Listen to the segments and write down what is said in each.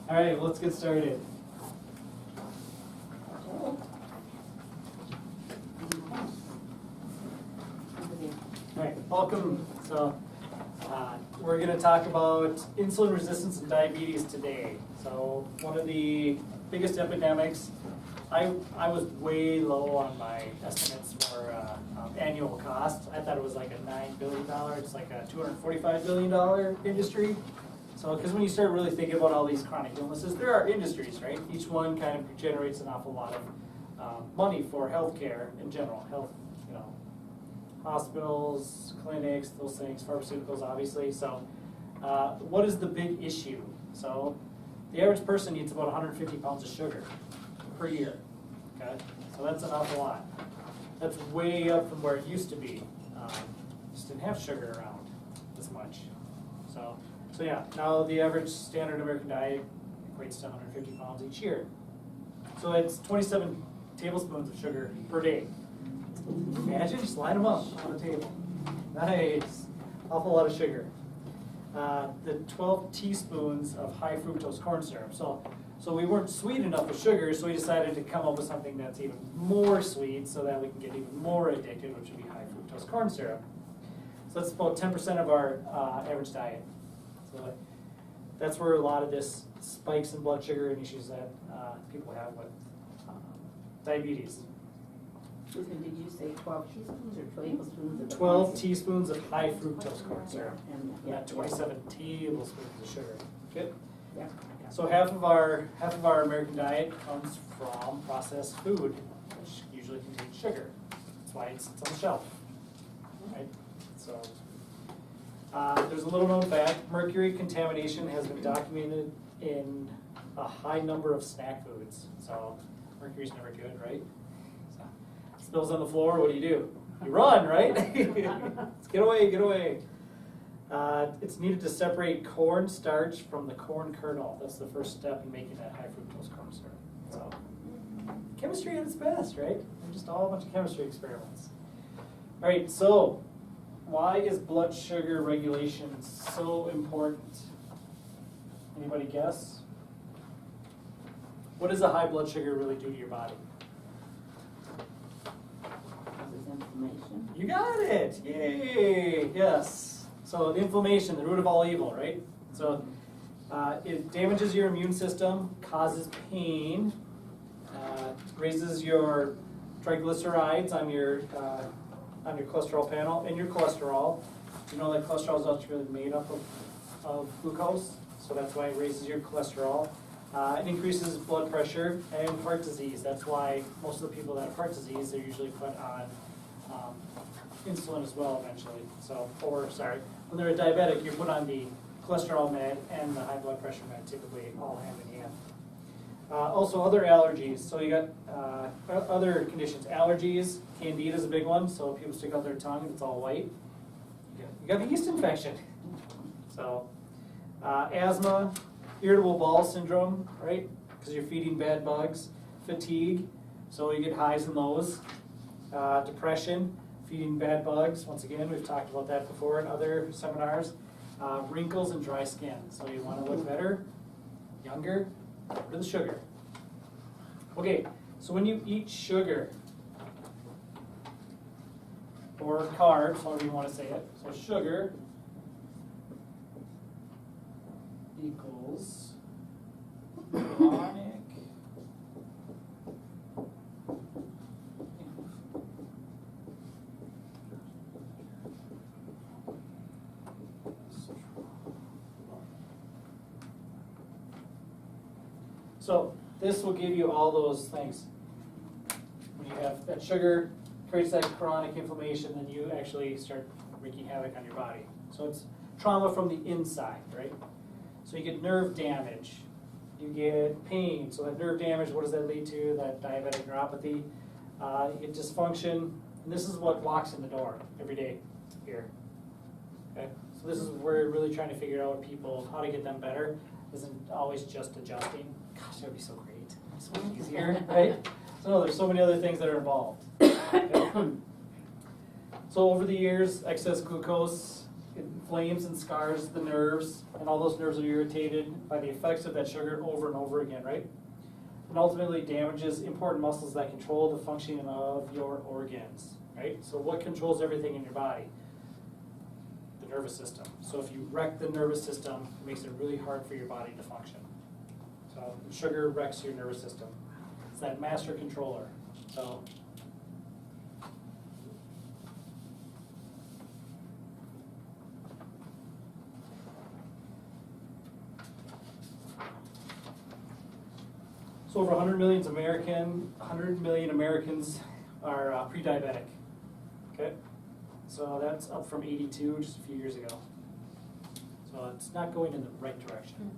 All right, let's get started. All right, welcome. So we're going to talk about insulin resistance and diabetes today. So one of the biggest epidemics, I was way low on my estimates for annual cost. I thought it was like a $9 billion, it's like a $245 billion industry. So, because when you start really thinking about all these chronic illnesses, there are industries, right? Each one kind of generates an awful lot of money for healthcare in general, health, hospitals, clinics, those things, pharmaceuticals, obviously. So, what is the big issue? So, the average person needs about 150 pounds of sugar per year. Okay, so that's an awful lot. That's way up from where it used to be. Just didn't have sugar around as much. So yeah, now the average standard American diet equates to 150 pounds each year. So it's 27 tablespoons of sugar per day. Imagine, just line them up on the table. Nice, awful lot of sugar. The 12 teaspoons of high fructose corn syrup. So we weren't sweet enough with sugar, so we decided to come up with something that's even more sweet so that we can get even more addicted, which would be high fructose corn syrup. So that's about 10% of our average diet. So that's where a lot of this spikes in blood sugar and issues that people have with diabetes. Did you say 12 teaspoons or tablespoons of 12 teaspoons of high fructose corn syrup. And Yeah, 27 tablespoons of sugar. Good. Yeah. So half of our American diet comes from processed food, which usually contains sugar. That's why it's on the shelf, right? So there's a little known fact: mercury contamination has been documented in a high number of snack foods. So mercury's never good, right? So, spills on the floor. What do? You run, right? Get away, get away. It's needed to separate corn starch from the corn kernel. That's the first step in making that high fructose corn syrup. So, chemistry at its best, right? They're just all a bunch of chemistry experiments. All right, so why is blood sugar regulation so important? Anybody guess? What does a high blood sugar really do to your body? causes inflammation. You got it! Yay! Yes. So the inflammation, the root of all evil, right? So it damages your immune system, causes pain, raises your triglycerides on your cholesterol panel, and your cholesterol. You know that cholesterol is actually made up of glucose, so that's why it raises your cholesterol. It increases blood pressure and heart disease. That's why most of the people that have heart disease, they're usually put on insulin as well eventually. When they're a diabetic, you're put on the cholesterol med and the high blood pressure med, typically all hand in hand. Also other allergies. So you got other conditions. Allergies, candida is a big one. So people stick out their tongue and it's all white. You got the yeast infection. So asthma, irritable bowel syndrome, right? Because you're feeding bad bugs. Fatigue, so you get highs and lows. Depression, feeding bad bugs. Once again, we've talked about that before in other seminars. Wrinkles and dry skin. So you want to look better, younger, get rid of the sugar. Okay, so when you eat sugar, or carbs, however you want to say it, so sugar equals chronic So this will give you all those things. When you have that sugar, creates that chronic inflammation, then you actually start wreaking havoc on your body. So it's trauma from the inside, right? So you get nerve damage, you get pain. So that nerve damage, what does that lead to? That diabetic neuropathy. You get dysfunction, and this is what walks in the door every day here. Okay, so this is where we're really trying to figure out people how to get them better. Isn't always just adjusting. Gosh, that would be so great. So much easier, right? So there's so many other things that are involved. Okay. So over the years, excess glucose inflames and scars the nerves, and all those nerves are irritated by the effects of that sugar over and over again, right? And ultimately damages important muscles that control the functioning of your organs, right? So what controls everything in your body? The nervous system. So if you wreck the nervous system, it makes it really hard for your body to function. So sugar wrecks your nervous system. It's that master controller. So over 100 million Americans are pre-diabetic. Okay, so that's up from 82 just a few years ago. So it's not going in the right direction.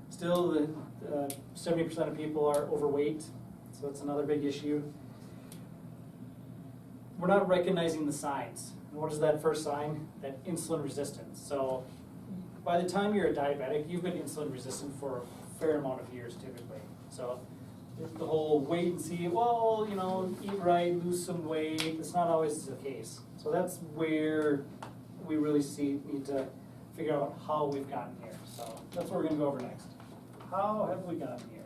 Still, 70% of people are overweight, so it's another big issue. We're not recognizing the signs. And what is that first sign? That insulin resistance. So by the time you're a diabetic, you've been insulin resistant for a fair amount of years typically. So the whole wait and see, well, you know, eat right, lose some weight, it's not always the case. So that's where we really need to figure out how we've gotten here. So that's what we're going to go over next. How have we gotten here?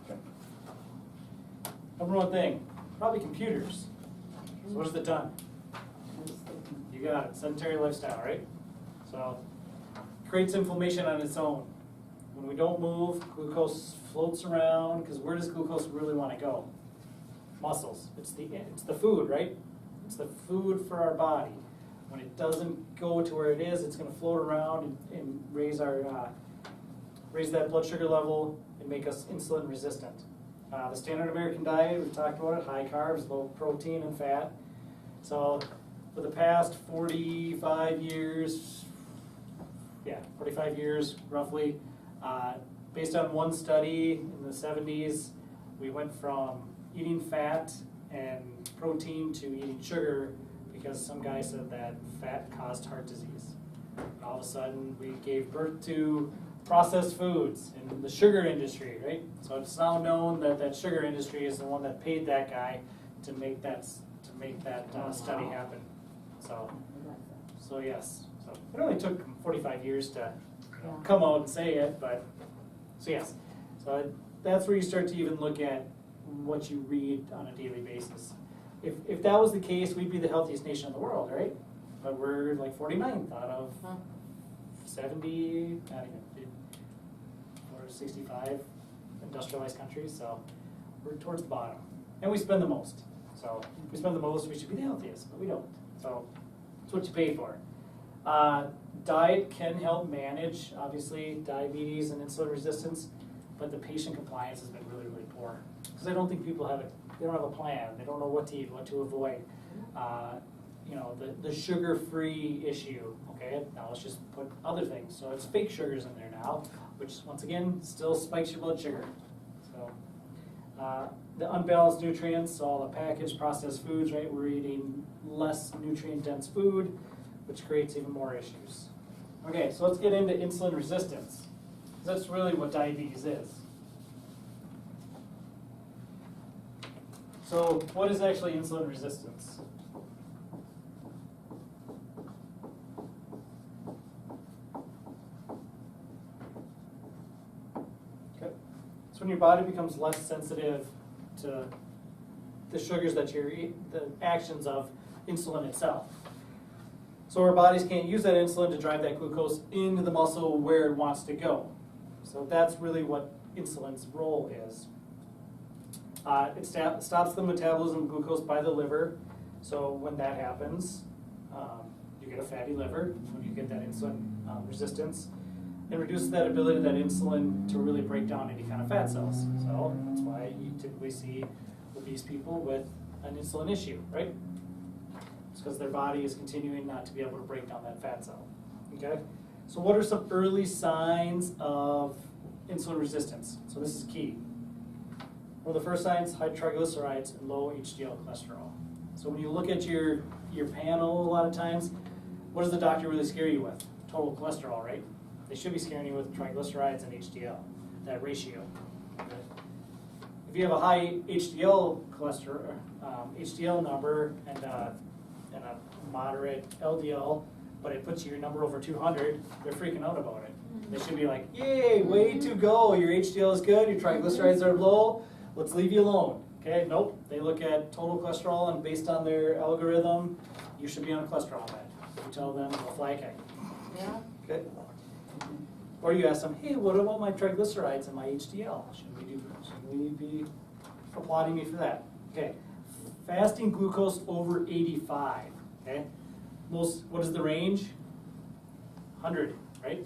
Okay. Number one thing. Probably computers. So what has it done? You got it, sedentary lifestyle, right? So it creates inflammation on its own. When we don't move, glucose floats around, because where does glucose really want to go? Muscles. It's the food, right? It's the food for our body. When it doesn't go to where it is, it's going to float around and raise that blood sugar level and make us insulin resistant. The standard American diet, we've talked about it, high carbs, low protein and fat. So for the past 45 years roughly, based on one study in the 70s, we went from eating fat and protein to eating sugar because some guy said that fat caused heart disease. And all of a sudden, we gave birth to processed foods in the sugar industry, right? So it's now known that that sugar industry is the one that paid that guy to make that study happen. So yes. So it only took 45 years to come out and say it, but so yes. So that's where you start to even look at what you read on a daily basis. If that was the case, we'd be the healthiest nation in the world, right? But we're like 49th out of 70, not even, or 65 industrialized countries, so we're towards the bottom. And we spend the most. So if we spend the most, we should be the healthiest, but we don't. So it's what you pay for. Diet can help manage, obviously, diabetes and insulin resistance, but the patient compliance has been really, really poor. Because I don't think people they don't have a plan. They don't know what to eat, what to avoid. You know, the sugar-free issue, okay? Now let's just put other things. So it's fake sugars in there now, which once again, still spikes your blood sugar. So the unbalanced nutrients, so all the packaged processed foods, right? We're eating less nutrient-dense food, which creates even more issues. Okay, so let's get into insulin resistance. That's really what diabetes is. So what is actually insulin resistance? Okay. It's when your body becomes less sensitive to the sugars that you're eating, the actions of insulin itself. So our bodies can't use that insulin to drive that glucose into the muscle where it wants to go. So that's really what insulin's role is. It stops the metabolism of glucose by the liver. So when that happens, you get a fatty liver when you get that insulin resistance. It reduces that ability of that insulin to really break down any kind of fat cells. So that's why you typically see obese people with an insulin issue, right? It's because their body is continuing not to be able to break down that fat cell. Okay? So what are some early signs of insulin resistance? So this is key. One of the first signs, high triglycerides and low HDL cholesterol. So when you look at your panel a lot of times, what does the doctor really scare you with? Total cholesterol, right? they should be scaring you with triglycerides and HDL, that ratio. Okay? If you have a high HDL cholesterol, HDL number and a moderate LDL, but it puts your number over 200, they're freaking out about it. They should be like, yay, way to go, your HDL is good, your triglycerides are low, let's leave you alone. Okay, nope, they look at total cholesterol and based on their algorithm, you should be on a cholesterol med. You tell them, they'll fly a kite. Yeah. Okay. Or you ask them, hey, what about my triglycerides and my HDL? Should we be applauding me for that? Okay. Fasting glucose over 85. Okay. What is the range? 100, right?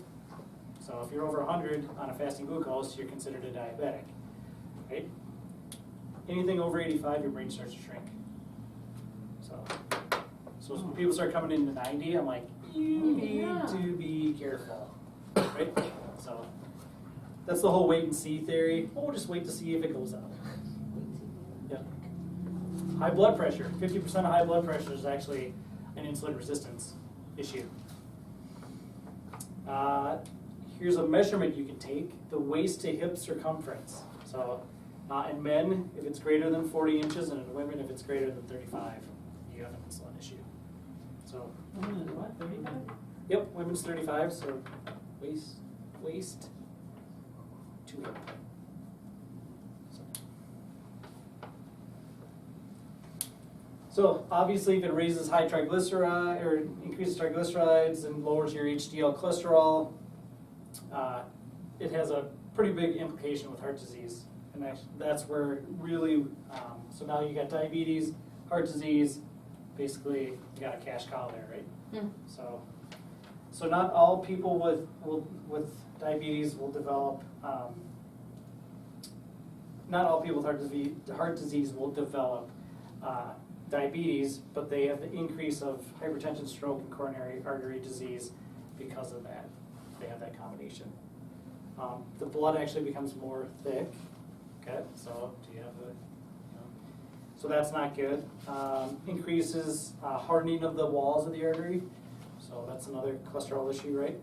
So if you're over 100 on a fasting glucose, you're considered a diabetic, right? Anything over 85, your brain starts to shrink. So when people start coming into 90, I'm like, you need to be careful, right? So that's the whole wait and see theory. We'll just wait to see if it goes up. Yeah. High blood pressure. 50% of high blood pressure is actually an insulin resistance issue. Here's a measurement you can take, the waist to hip circumference. So in men, if it's greater than 40 inches, and in women, if it's greater than 35, you have an insulin issue. So, What, 35? yep, women's 35, so waist to hip. So obviously, if it raises high triglyceride or increases triglycerides and lowers your HDL cholesterol, it has a pretty big implication with heart disease, and that's where really. So now you got diabetes, heart disease. Basically, you got a cash cow there, right? Hmm. So not all people with diabetes will develop. Not all people with heart disease will develop diabetes, but they have the increase of hypertension, stroke, and coronary artery disease because of that. They have that combination. The blood actually becomes more thick. Okay, so do you have the? So that's not good. Increases hardening of the walls of the artery. So that's another cholesterol issue, right?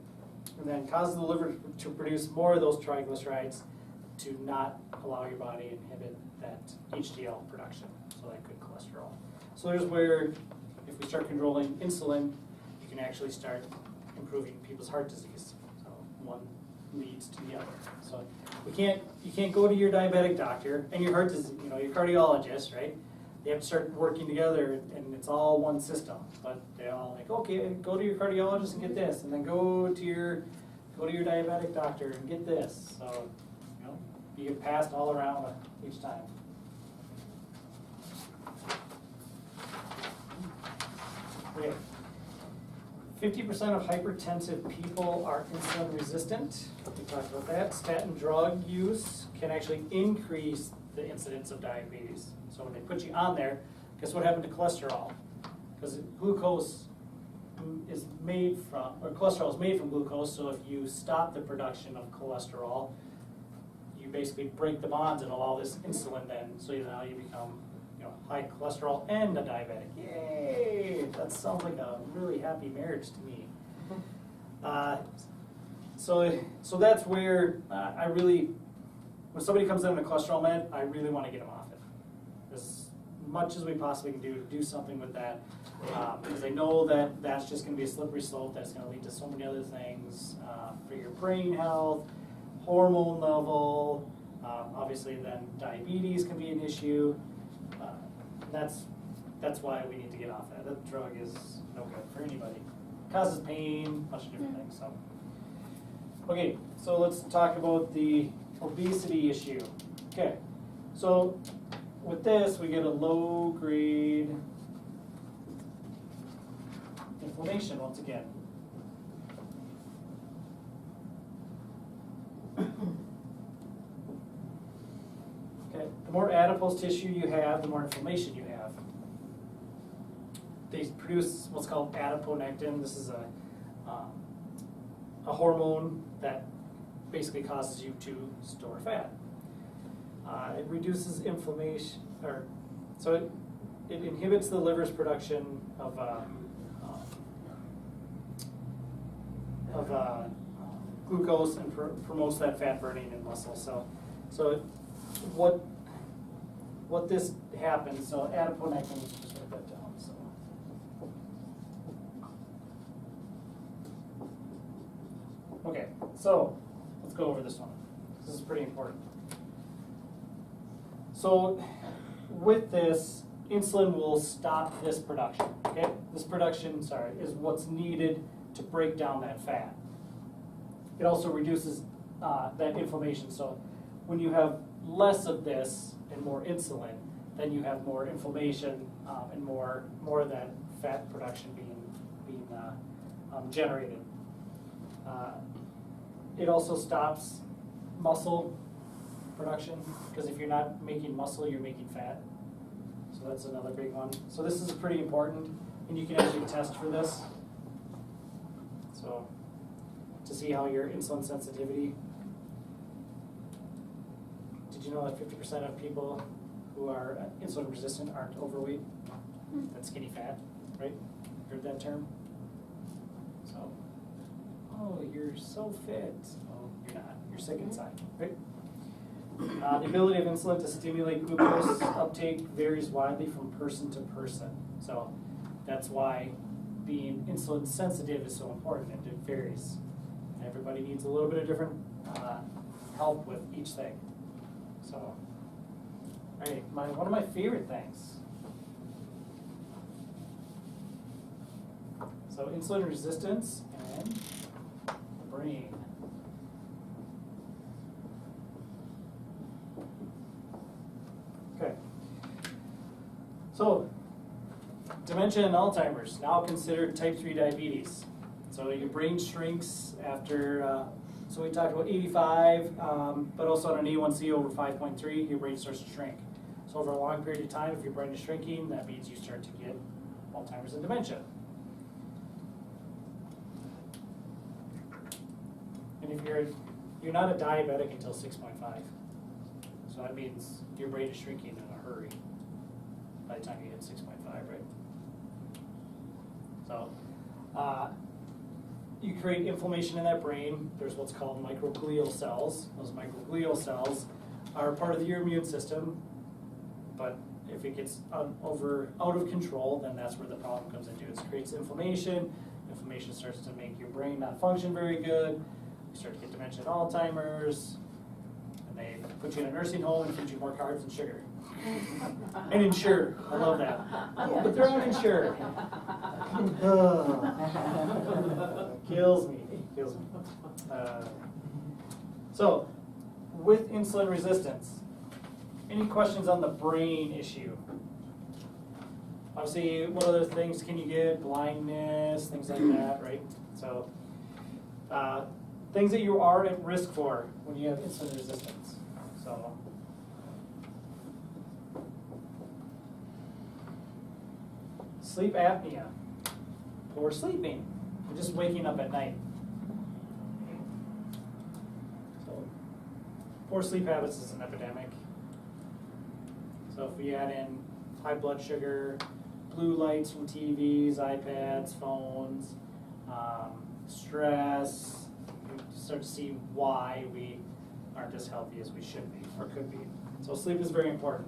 And then causes the liver to produce more of those triglycerides to not allow your body to inhibit that HDL production, so that good cholesterol. So there's where, if we start controlling insulin, you can actually start improving people's heart disease. So one leads to the other. So you can't go to your diabetic doctor and your heart disease, your cardiologist, right? They have to start working together, and it's all one system. But they're all like, okay, go to your cardiologist and get this, and then go to your diabetic doctor and get this. So you get passed all around each time. Okay. 50% of hypertensive people are insulin resistant. We talked about that. Statin drug use can actually increase the incidence of diabetes. So when they put you on there, guess what happened to cholesterol? Because glucose is made from, or cholesterol is made from glucose, so if you stop the production of cholesterol, you basically break the bonds and allow this insulin then, so now you become high cholesterol and a diabetic. Yay! That sounds like a really happy marriage to me. So that's where I really, when somebody comes in on a cholesterol med, I really want to get them off it. As much as we possibly can do something with that, because I know that that's just going to be a slippery slope that's going to lead to so many other things for your brain health, hormone level, obviously then diabetes can be an issue. That's why we need to get off that. That drug is no good for anybody. It causes pain, a bunch of different things. So, okay, so let's talk about the obesity issue. Okay, so with this, we get a low-grade inflammation once again. Okay, the more adipose tissue you have, the more inflammation you have. They produce what's called adiponectin. This is a hormone that basically causes you to store fat. It reduces inflammation, so it inhibits the liver's production of glucose and promotes that fat burning in muscle. So what this happens, so adiponectin, just write that down. So. Okay, so let's go over this one. This is pretty important. So with this, insulin will stop this production. Okay, this production, is what's needed to break down that fat. It also reduces that inflammation. So when you have less of this and more insulin, then you have more inflammation and more of that fat production being generated. It also stops muscle production, because if you're not making muscle, you're making fat. So that's another big one. So this is pretty important, and you can actually test for this. So to see how your insulin sensitivity. Did you know that 50% of people who are insulin resistant aren't overweight? That's skinny fat, right? Heard that term? So, oh, you're so fit. Oh, you're not. You're sick inside, right? The ability of insulin to stimulate glucose uptake varies widely from person to person. So that's why being insulin sensitive is so important, and it varies. Everybody needs a little bit of different help with each thing. So, all right, one of my favorite things. So insulin resistance and the brain. Okay. So, dementia and Alzheimer's, now considered type 3 diabetes. So your brain shrinks after, so we talked about 85, but also on an A1C over 5.3, your brain starts to shrink. So over a long period of time, if your brain is shrinking, that means you start to get Alzheimer's and dementia. And if you're not a diabetic until 6.5. So that means your brain is shrinking in a hurry by the time you hit 6.5, right? So you create inflammation in that brain. There's what's called microglial cells. Those microglial cells are part of your immune system, but if it gets out of control, then that's where the problem comes into. It creates inflammation. Inflammation starts to make your brain not function very good. You start to get dementia and Alzheimer's, and they put you in a nursing home and feed you more carbs and sugar. And insured. I love that. Oh, but they're uninsured. Kills me. So, with insulin resistance, any questions on the brain issue? Obviously, what other things can you get? Blindness, things like that, right? So, things that you are at risk for when you have insulin resistance. So, sleep apnea, poor sleeping, or just waking up at night. So, poor sleep habits is an epidemic. So if we add in high blood sugar, blue lights from TVs, iPads, phones, stress, you start to see why we aren't as healthy as we should be or could be. So sleep is very important.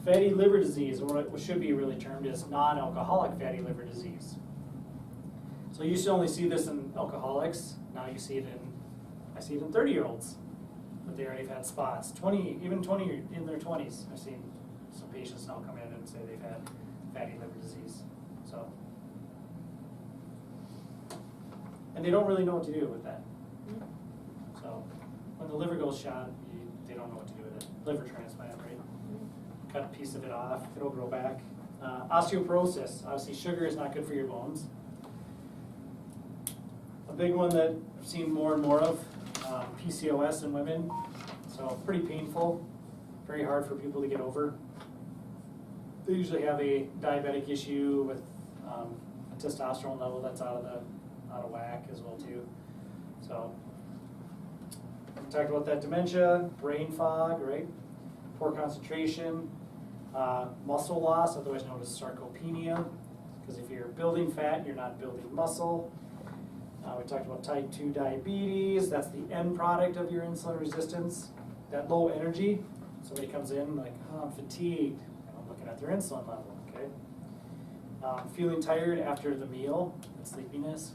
Fatty liver disease, or what should be really termed as non-alcoholic fatty liver disease. So you used to only see this in alcoholics. Now I see it in 30-year-olds, but they already have had spots. 20 in their 20s. I've seen some patients now come in and say they've had fatty liver disease. So, and they don't really know what to do with that. So when the liver goes shot, they don't know what to do with it. Liver transplant, right? Cut a piece of it off, it'll grow back. Osteoporosis, obviously sugar is not good for your bones. A big one that I've seen more and more of, PCOS in women. So pretty painful, very hard for people to get over. They usually have a diabetic issue with a testosterone level that's out of whack as well too. So we talked about that dementia, brain fog, right? Poor concentration, muscle loss, otherwise known as sarcopenia, because if you're building fat, you're not building muscle. We talked about type 2 diabetes. That's the end product of your insulin resistance. That low energy. Somebody comes in like, oh, I'm fatigued. I'm looking at their insulin level, okay? Feeling tired after the meal, and sleepiness.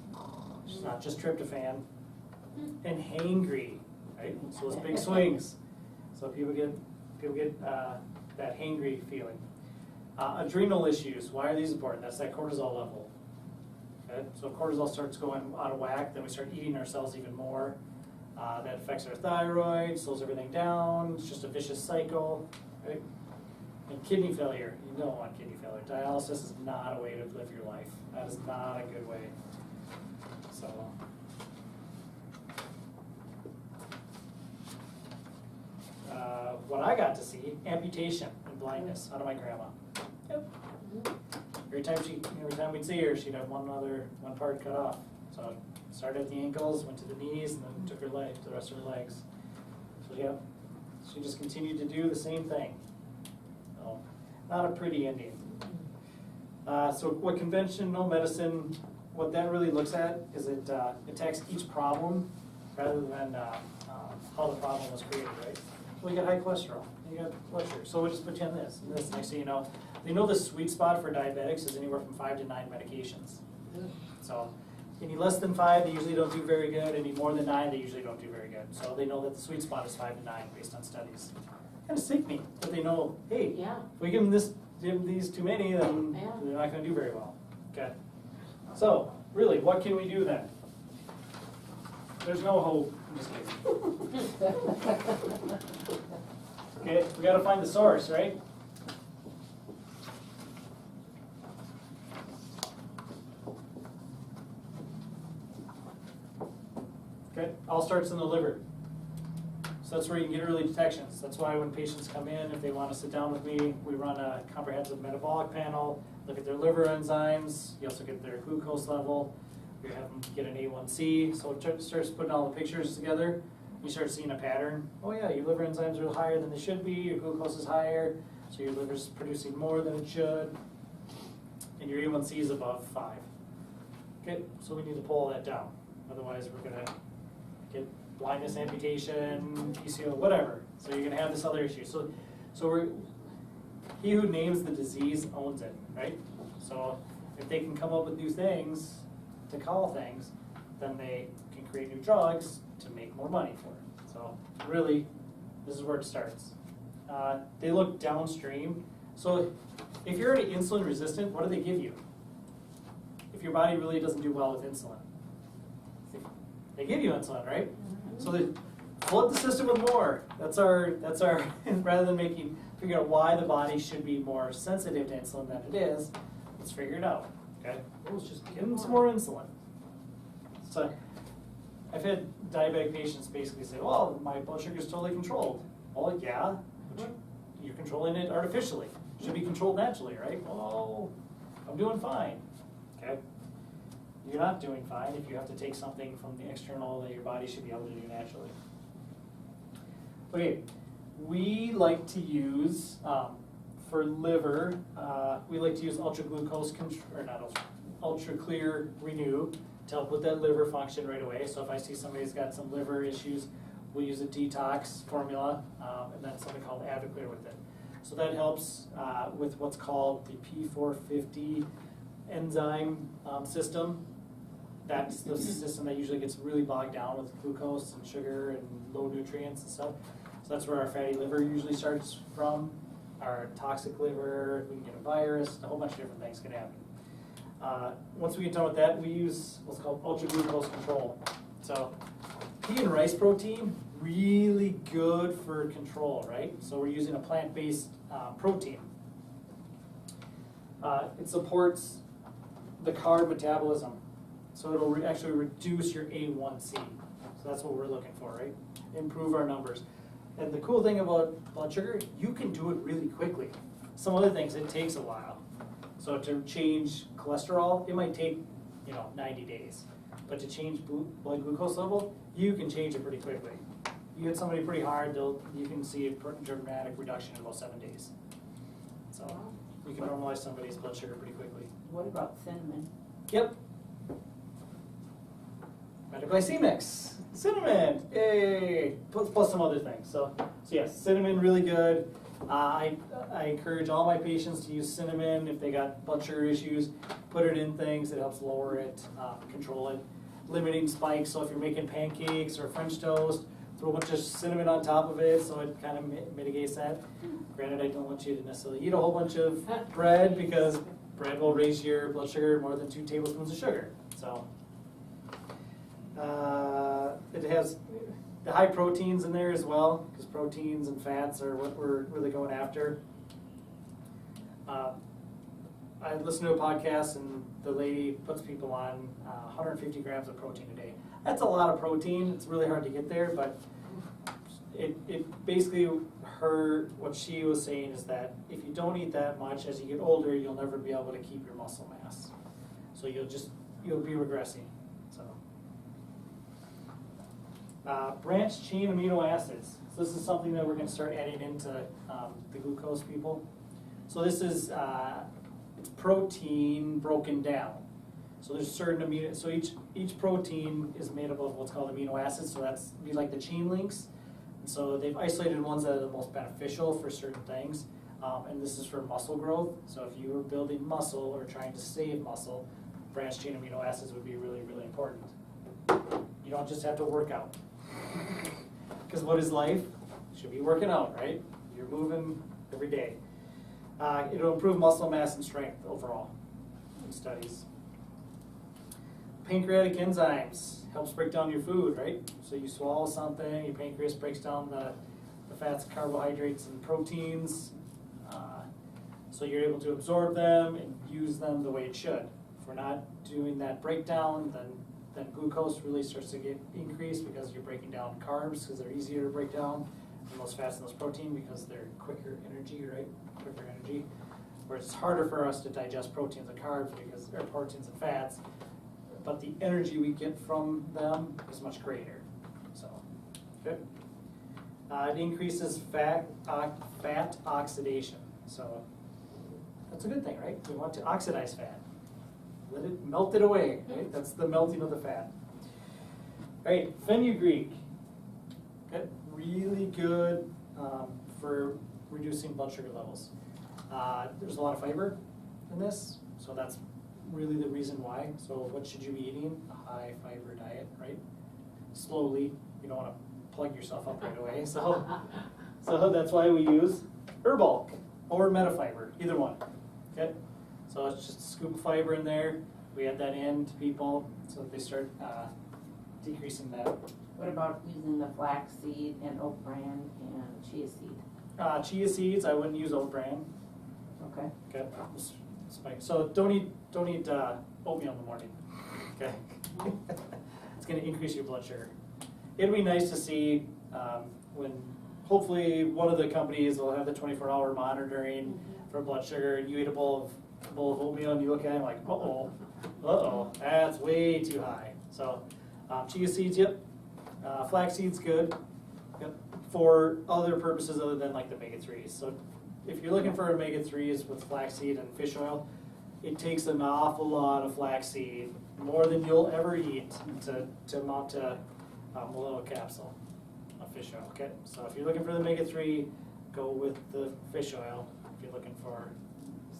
It's not just tryptophan. And hangry, right? So those big swings. So people get that hangry feeling. Adrenal issues. Why are these important? That's that cortisol level. Okay? So if cortisol starts going out of whack, then we start eating ourselves even more. That affects our thyroid, slows everything down. It's just a vicious cycle. Right? And kidney failure. You don't want kidney failure. Dialysis is not a way to live your life. That is not a good way. So. What I got to see, amputation and blindness out of my grandma. Yep. Every time we'd see her, she'd have one part cut off. So started at the ankles, went to the knees, and then took her the rest of her legs. So yeah, she just continued to do the same thing. So, not a pretty ending. So what conventional medicine, what that really looks at is it attacks each problem rather than how the problem was created, right? Well, you got high cholesterol, you got blood sugar, so we'll just put you on this. And this, next thing you know, they know the sweet spot for diabetics is anywhere from 5 to 9 medications. So any less than 5, they usually don't do very good. Any more than 9, they usually don't do very good. So they know that the sweet spot is 5 to 9 based on studies. Kind of sick me, but they know, hey, if we give them these too many, then they're not going to do very well. Okay. So really, what can we do then? There's no hope. I'm just kidding. Okay, we got to find the source, right? Okay, all starts in the liver. So that's where you can get early detections. That's why when patients come in, if they want to sit down with me, we run a comprehensive metabolic panel, look at their liver enzymes, you also get their glucose level, we have them get an A1C, so it starts putting all the pictures together, you start seeing a pattern. Oh yeah, your liver enzymes are higher than they should be, your glucose is higher, so your liver's producing more than it should, and your A1C is above 5. Okay, so we need to pull that down, otherwise we're going to get blindness, amputation, PCO, whatever. So you're going to have this other issue. So he who names the disease owns it, right? So if they can come up with new things to call things, then they can create new drugs to make more money for it. So really, this is where it starts. They look downstream. So if you're already insulin resistant, what do they give you? If your body really doesn't do well with insulin, they give you insulin, right? So they flood the system with more. That's our rather than figure out why the body should be more sensitive to insulin than it is, let's figure it out. Okay? Let's just give them some more insulin. So I've had diabetic patients basically say, well, my blood sugar is totally controlled. Well, yeah, but you're controlling it artificially. It should be controlled naturally, right? Well, I'm doing fine. Okay? You're not doing fine if you have to take something from the external that your body should be able to do naturally. Okay, we like to use, for liver, we like to use ultra clear renew to help with that liver function right away. So if I see somebody's got some liver issues, we'll use a detox formula, and then something called Advocare with it. So that helps with what's called the P450 enzyme system. That's the system that usually gets really bogged down with glucose and sugar and low nutrients and stuff. So that's where our fatty liver usually starts from. Our toxic liver, we can get a virus, a whole bunch of different things can happen. Once we get done with that, we use what's called ultra glucose control. So pea and rice protein, really good for control, right? So we're using a plant-based protein. It supports the carb metabolism. So it'll actually reduce your A1C. So that's what we're looking for, right? Improve our numbers. And the cool thing about blood sugar, you can do it really quickly. Some other things, it takes a while. So to change cholesterol, it might take 90 days. But to change blood glucose level, you can change it pretty quickly. You hit somebody pretty hard, you can see a dramatic reduction in about 7 days. So you can normalize somebody's blood sugar pretty quickly. What about cinnamon? Yep. Metaglycemics, cinnamon, yay, plus some other things. So yes, cinnamon really good. I encourage all my patients to use cinnamon if they got blood sugar issues. Put it in things, it helps lower it, control it. Limiting spikes, so if you're making pancakes or French toast, throw a bunch of cinnamon on top of it so it kind of mitigates that. Granted, I don't want you to necessarily eat a whole bunch of bread because bread will raise your blood sugar more than 2 tablespoons of sugar. So it has the high proteins in there as well, because proteins and fats are what we're really going after. I listened to a podcast and the lady puts people on 150 grams of protein a day. That's a lot of protein. It's really hard to get there, but it basically what she was saying is that if you don't eat that much as you get older, you'll never be able to keep your muscle mass. So you'll be regressing. So branched chain amino acids. So this is something that we're going to start adding into the glucose people. So this is it's protein broken down. So there's certain amino. So each protein is made up of what's called amino acids. So that's be like the chain links. And so they've isolated ones that are the most beneficial for certain things. And this is for muscle growth. So if you are building muscle or trying to save muscle, branched chain amino acids would be really, really important. You don't just have to work out. Because what is life? You should be working out, right? You're moving every day. It'll improve muscle mass and strength overall in studies. Pancreatic enzymes helps break down your food, right? So you swallow something, your pancreas breaks down the fats, carbohydrates, and proteins. So you're able to absorb them and use them the way it should. If we're not doing that breakdown, then glucose really starts to get increased because you're breaking down carbs because they're easier to break down than those fats and those protein because they're quicker energy, right? Quicker energy. Where it's harder for us to digest proteins and carbs because they're proteins and fats, but the energy we get from them is much greater. So, good. It increases fat oxidation. So that's a good thing, right? We want to oxidize fat. Let it melt it away, right? That's the melting of the fat. All right, fenugreek. Okay, really good for reducing blood sugar levels. There's a lot of fiber in this, so that's really the reason why. So what should you be eating? A high fiber diet, right? Slowly. You don't want to plug yourself up right away. So that's why we use Herbulk or Metafiber, either one. Okay. So it's just a scoop of fiber in there. We add that in to people so that they start decreasing that. What about using the flax seed and oat bran and chia seed? Chia seeds, I wouldn't use oat bran. Okay. Okay. So don't eat oatmeal in the morning. Okay. It's going to increase your blood sugar. It'd be nice to see when hopefully one of the companies will have the 24-hour monitoring for blood sugar, and you eat a bowl of oatmeal and you look at it like, that's way too high. So chia seeds, yep. Flax seeds, good. Yep. For other purposes other than like the omega-3s. So if you're looking for omega-3s with flaxseed and fish oil, it takes an awful lot of flaxseed, more than you'll ever eat, to amount to a little capsule of fish oil. Okay, so if you're looking for the omega-3, go with the fish oil. If you're looking for.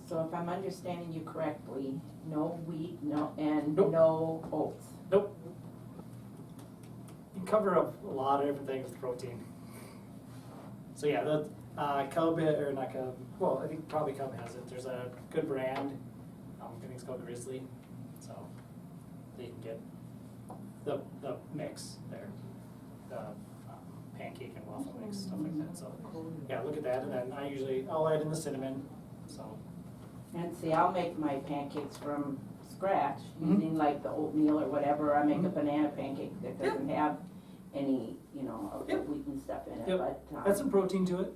So if I'm understanding you correctly, no wheat, and Nope. no oats. Nope. You can cover up a lot of different things with protein. So yeah, the Cub, or not Cub, well, I think probably Cub has it. There's a good brand, I think it's called Grizzly, so you can get the mix there, the pancake and waffle mix, stuff like that. So yeah, look at that, and then I'll add in the cinnamon. So. And see, I'll make my pancakes from scratch using like the oatmeal or whatever. I make a banana pancake that doesn't have any, of the wheat and stuff in it. Yep. But Add some protein to it.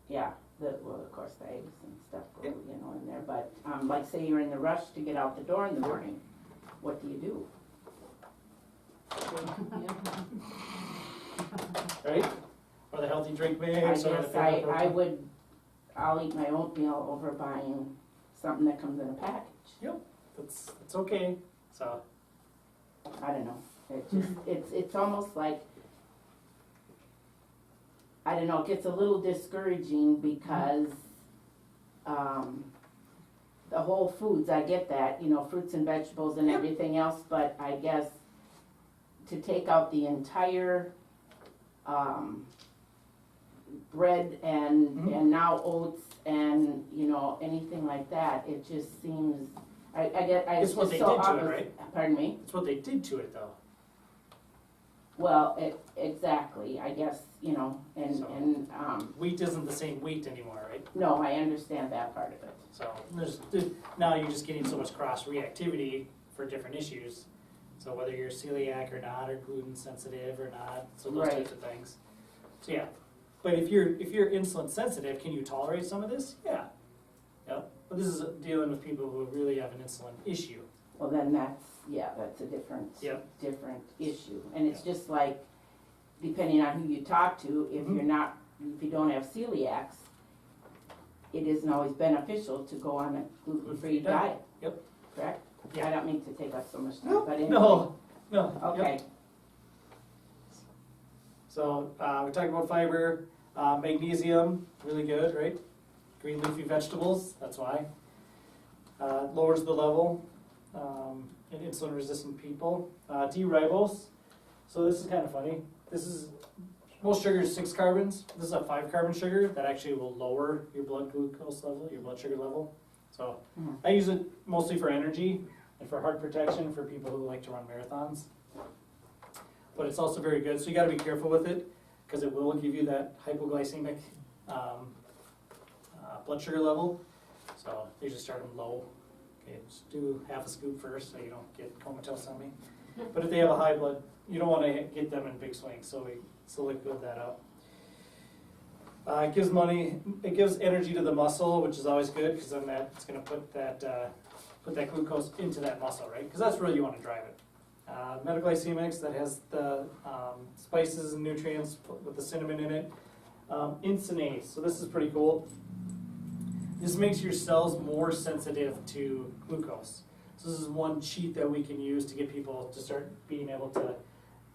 yeah, of course the eggs and stuff go, in there. But like say you're in the rush to get out the door in the morning, what do you do? Right? Or the healthy drink I mix. or guess the I'll eat my oatmeal over buying something that comes in a package. Yep, that's okay. So I don't know. It just, it's almost like, I don't know, it gets a little discouraging because, the whole foods, I get that, you know, fruits and vegetables and everything else, but I guess to take out the entire, bread and now oats and, you know, anything like that, it just seems, I get, It's what they did to it, right? Pardon me? It's what they did to it, though. Well, exactly, I guess, you know, Wheat isn't the same wheat anymore, right? no, I understand that part of it. So now you're just getting so much cross reactivity for different issues. So whether you're celiac or not, or gluten sensitive or not, so those Right. types of things. So yeah, but if you're insulin sensitive, can you tolerate some of this? Yeah, yeah. But this is dealing with people who really have an insulin issue. Well, then that's a different, Yep. different issue. And it's just like, depending on who you talk to, if if you don't have celiacs, it isn't always beneficial to go on a gluten-free diet. Yep. Correct? Yeah. I don't mean to take up so much time, No, but anyway. no. Okay. Yep. So we talked about fiber, magnesium, really good, right? Green leafy vegetables, that's why. Lowers the level in insulin resistant people. D-ribose, so this is kind of funny. This is, most sugar is 6 carbons. This is a 5-carbon sugar that actually will lower your blood glucose level, your blood sugar level. So I use it mostly for energy and for heart protection for people who like to run marathons. But it's also very good, so you gotta be careful with it because it will give you that hypoglycemic blood sugar level. So you just start them low. Okay, just do half a scoop first so you don't get comatose on me. But if they have a high blood, you don't want to get them in big swings, so we slowly build that up. It gives energy to the muscle, which is always good because then that's going to put that glucose into that muscle, right? Because that's really you want to drive it. Metaglycemics, that has the spices and nutrients with the cinnamon in it. Incinase, so this is pretty cool. This makes your cells more sensitive to glucose. So this is one cheat that we can use to get people to start being able to,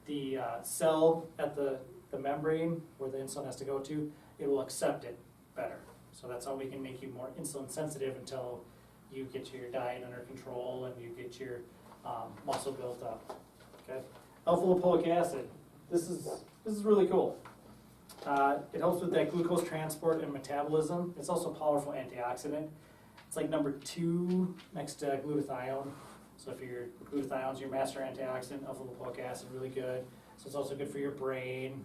the cell at the membrane where the insulin has to go to, it will accept it better. So that's how we can make you more insulin sensitive until you get your diet under control and you get your muscle built up. Okay, alpha-lipoic acid. This is really cool. It helps with that glucose transport and metabolism. It's also a powerful antioxidant. It's like number 2 next to glutathione. So if your glutathione's your master antioxidant, alpha-lipoic acid really good. So it's also good for your brain.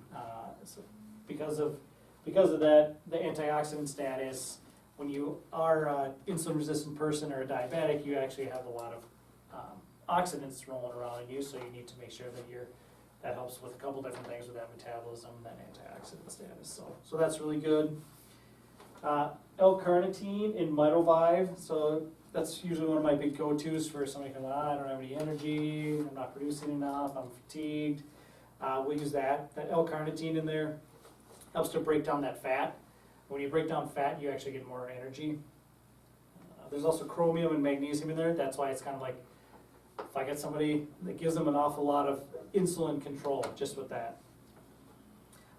So because of that, the antioxidant status, when you are an insulin resistant person or a diabetic, you actually have a lot of oxidants rolling around in you, so you need to make sure that that helps with a couple different things with that metabolism, that antioxidant status. So that's really good. L-carnitine in Mitovive, so that's usually one of my big go-tos for somebody coming on, I don't have any energy, I'm not producing enough, I'm fatigued. We'll use that L-carnitine in there. Helps to break down that fat. When you break down fat, you actually get more energy. There's also chromium and magnesium in there. That's why it's kind of like, if I get somebody, that gives them an awful lot of insulin control just with that.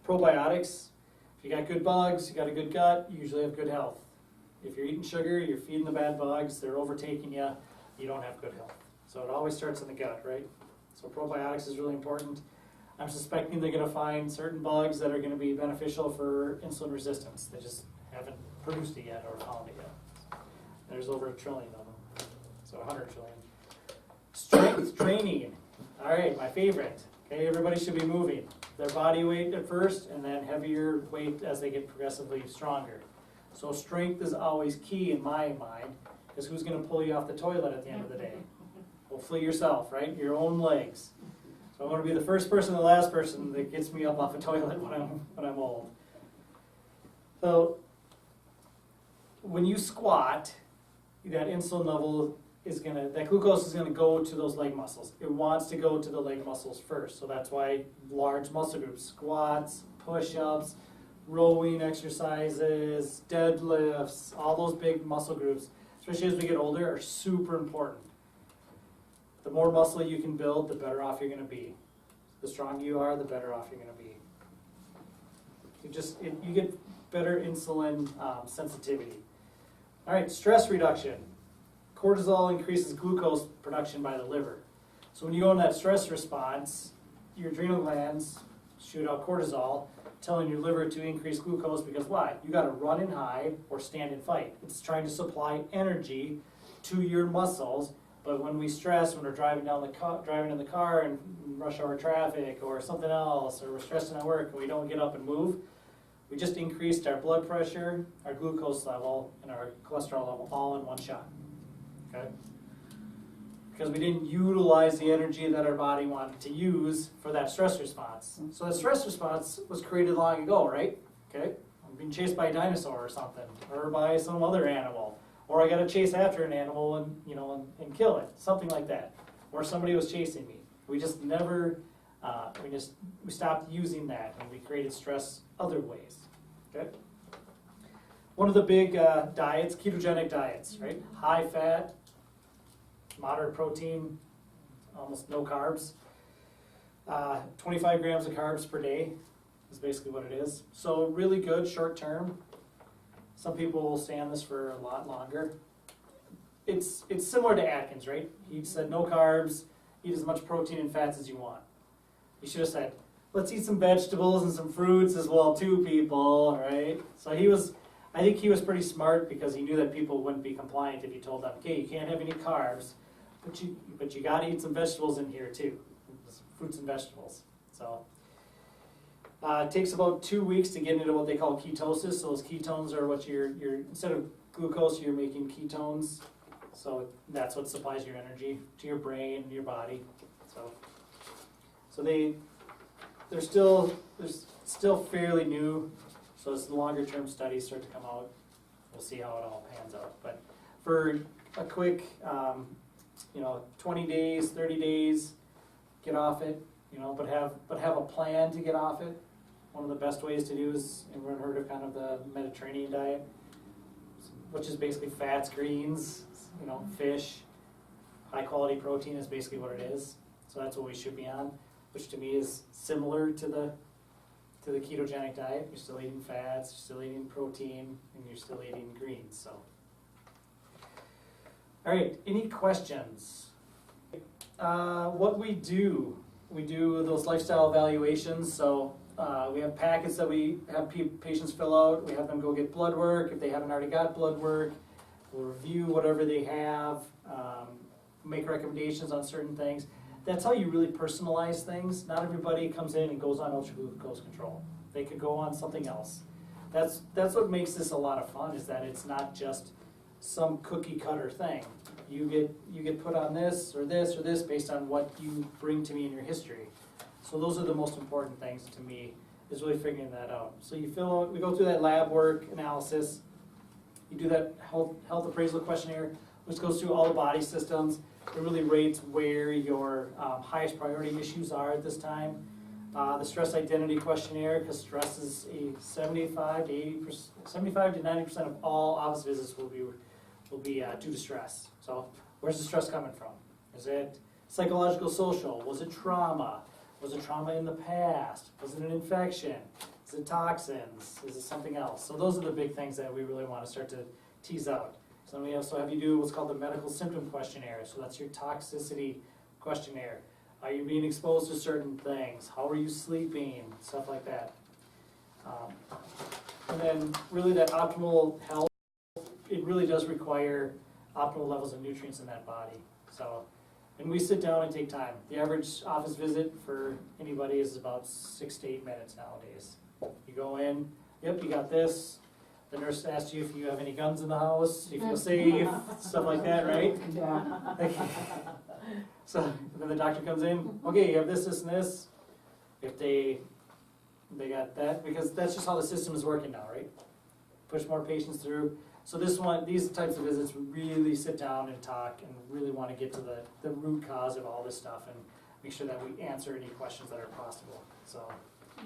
Probiotics, if you got good bugs, you got a good gut, you usually have good health. If you're eating sugar, you're feeding the bad bugs, they're overtaking you, you don't have good health. So it always starts in the gut, right? So probiotics is really important. I'm suspecting they're going to find certain bugs that are going to be beneficial for insulin resistance. They just haven't produced it yet or found it yet. There's over 1 trillion of them, so 100 trillion. Strength training. All right, my favorite. Okay, everybody should be moving. Their body weight at first, and then heavier weight as they get progressively stronger. So strength is always key in my mind, because who's going to pull you off the toilet at the end of the day? Hopefully yourself, right? Your own legs. So I want to be the first person and the last person that gets me up off a toilet when I'm old. So when you squat, that insulin level that glucose is gonna go to those leg muscles. It wants to go to the leg muscles first. So that's why large muscle groups, squats, push-ups, rowing exercises, deadlifts, all those big muscle groups, especially as we get older, are super important. The more muscle you can build, the better off you're going to be. The stronger you are, the better off you're going to be. You get better insulin sensitivity. All right, stress reduction. Cortisol increases glucose production by the liver. So when you go in that stress response, your adrenal glands shoot out cortisol, telling your liver to increase glucose because why? You got to run and hide or stand and fight. It's trying to supply energy to your muscles. But when we stress, when we're driving in the car in rush hour traffic or something else, or we're stressing at work and we don't get up and move, we just increased our blood pressure, our glucose level, and our cholesterol level all in one shot. Okay? Because we didn't utilize the energy that our body wanted to use for that stress response. So that stress response was created long ago, right? Okay? I'm being chased by a dinosaur or something, or by some other animal. Or I got to chase after an animal and kill it, something like that. Or somebody was chasing me. We just never, we stopped using that and we created stress other ways. Okay. One of the big diets, ketogenic diets, right? High fat, moderate protein, almost no carbs. 25 grams of carbs per day is basically what it is. So really good short term. Some people will stay on this for a lot longer. It's similar to Atkins, right? He said no carbs, eat as much protein and fats as you want. He should have said, let's eat some vegetables and some fruits as well too, people, right? So I think he was pretty smart because he knew that people wouldn't be compliant if you told them, okay, you can't have any carbs, but you got to eat some vegetables in here too, some fruits and vegetables. So. It takes about 2 weeks to get into what they call ketosis. So those ketones are what you're instead of glucose, you're making ketones. So that's what supplies your energy to your brain and your body. So they're still fairly new. So as the longer term studies start to come out, we'll see how it all pans out. But for a quick, 20 days, 30 days, get off it. But have a plan to get off it. One of the best ways to do is, everyone heard of kind of the Mediterranean diet, which is basically fats, greens, fish, high quality protein is basically what it is. So that's what we should be on, which to me is similar to the ketogenic diet. You're still eating fats, you're still eating protein, and you're still eating greens. So, all right, any questions? What we do those lifestyle evaluations. So we have packets that we have patients fill out. We have them go get blood work. If they haven't already got blood work, we'll review whatever they have, make recommendations on certain things. That's how you really personalize things. Not everybody comes in and goes on ultra glucose control. They could go on something else. That's what makes this a lot of fun, is that it's not just some cookie cutter thing. You get put on this or this or this based on what you bring to me in your history. So those are the most important things to me, is really figuring that out. So we go through that lab work analysis. You do that health appraisal questionnaire, which goes through all the body systems. It really rates where your highest priority issues are at this time. The stress identity questionnaire, because stress is a 75 to 90% of all office visits will be due to stress. So where's the stress coming from? Is it psychological, social? Was it trauma? Was it trauma in the past? Was it an infection? Is it toxins? Is it something else? So those are the big things that we really want to start to tease out. So we also have you do what's called the medical symptom questionnaire. So that's your toxicity questionnaire. Are you being exposed to certain things? How are you sleeping? Stuff like that. And then really that optimal health, it really does require optimal levels of nutrients in that body. So, and we sit down and take time. The average office visit for anybody is about 6 to 8 minutes nowadays. You go in, yep, you got this. The nurse asks you if you have any guns in the house, you feel safe, stuff like that, right? Yeah. So then the doctor comes in, okay, you have this, this, and this. If they got that, because that's just how the system is working now, right? Push more patients through. So these types of visits, we really sit down and talk and really want to get to the root cause of all this stuff and make sure that we answer any questions that are possible. So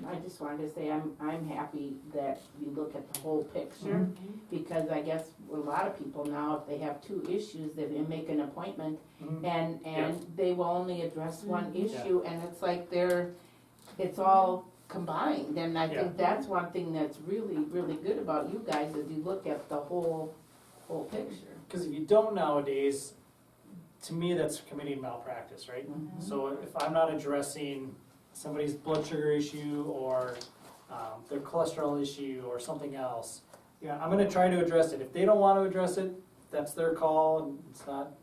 I just wanted to say I'm happy that you look at the whole picture, because I guess a lot of people now, if they have two issues, they make an appointment and they will only address one issue, and it's like it's all combined, and I think that's one thing that's really, really good about you guys, is you look at the whole picture. Because if you don't nowadays, to me, that's committing malpractice, right? So if I'm not addressing somebody's blood sugar issue or their cholesterol issue or something else, I'm going to try to address it. If they don't want to address it, that's their call, and it's not.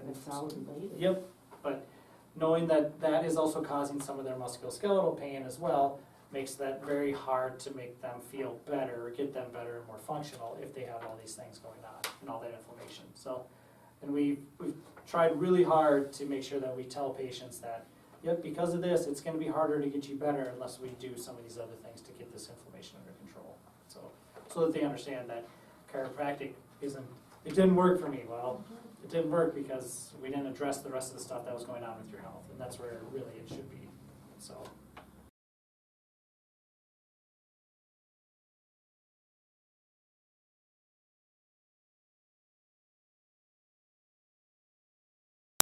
It's all related. Yep, but knowing that that is also causing some of their musculoskeletal pain as well makes that very hard to make them feel better or get them better and more functional if they have all these things going on and all that inflammation. So, and we've tried really hard to make sure that we tell patients that, yep, because of this, it's going to be harder to get you better unless we do some of these other things to get this inflammation under control. So that they understand that chiropractic it didn't work for me. Well, it didn't work because we didn't address the rest of the stuff that was going on with your health, and that's where really it should be. So.